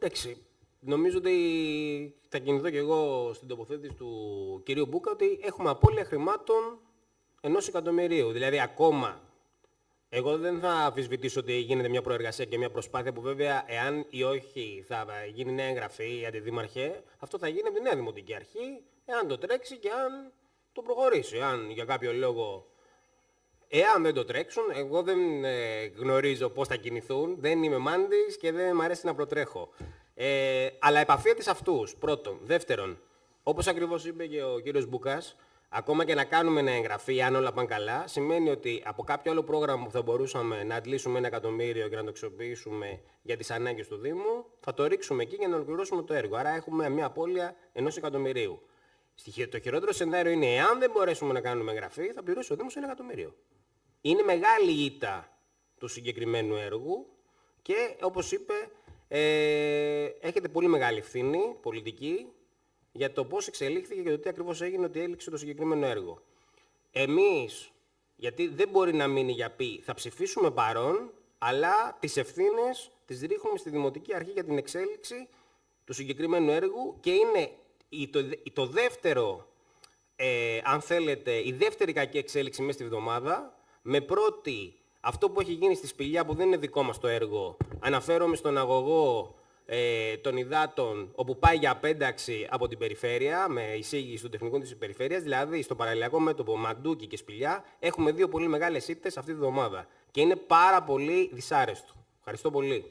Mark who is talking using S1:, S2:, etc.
S1: Εντάξει, νομίζω ότι θα κινηθώ και εγώ στην τοποθέτηση του κυρίου Μπούκα ότι έχουμε απώλεια χρημάτων 1.000.000. Δηλαδή ακόμα, εγώ δεν θα αμφισβητήσω ότι γίνεται μια προεργασία και μια προσπάθεια που βέβαια εάν ή όχι θα γίνει νέα εγγραφή ή αντιδήμαρχε, αυτό θα γίνει από τη νέα δημοτική αρχή, εάν το τρέξει και αν το προχωρήσει. Αν για κάποιο λόγο, εάν δεν το τρέξουν, εγώ δεν γνωρίζω πώς θα κινηθούν, δεν είμαι μάντης και δεν μου αρέσει να προτρέχω. Αλλά επαφίεται σε αυτούς, πρώτον. Δεύτερον, όπως ακριβώς είπε και ο κύριος Μπούκας, ακόμα και να κάνουμε ένα εγγραφή, αν όλα πάνε καλά, σημαίνει ότι από κάποιο άλλο πρόγραμμα που θα μπορούσαμε να αντλήσουμε 1.000.000 και να το αξιοποιήσουμε για τις ανάγκες του Δήμου, θα το ρίξουμε εκεί για να ολοκληρώσουμε το έργο. Άρα έχουμε μια απώλεια 1.000.000. Το χειρότερο σενάριο είναι, εάν δεν μπορέσουμε να κάνουμε εγγραφή, θα πληρώσει ο Δήμος 1.000.000. Είναι μεγάλη ήττα του συγκεκριμένου έργου και, όπως είπε, έχετε πολύ μεγάλη ευθύνη πολιτική για το πώς εξελίχθηκε και το τι ακριβώς έγινε ότι έληξε το συγκεκριμένο έργο. Εμείς, γιατί δεν μπορεί να μείνει για πει, θα ψηφίσουμε παρόν, αλλά τις ευθύνες τις ρίχνουμε στη Δημοτική Αρχή για την εξέλιξη του συγκεκριμένου έργου και είναι το δεύτερο, αν θέλετε, η δεύτερη κακή εξέλιξη μέσα στη βδομάδα, με πρώτη αυτό που έχει γίνει στη Σπηλιά που δεν είναι δικό μας το έργο. Αναφέρομαι στον αγωγό των υδάτων, όπου πάει για απένταξη από την περιφέρεια, με εισήγηση του τεχνικού της περιφέρειας, δηλαδή στο παραλληλιακό μέτωπο Μαντούκι και Σπηλιά, έχουμε δύο πολύ μεγάλες ήττες αυτή τη βδομάδα. Και είναι πάρα πολύ δυσάρεστο. Ευχαριστώ πολύ.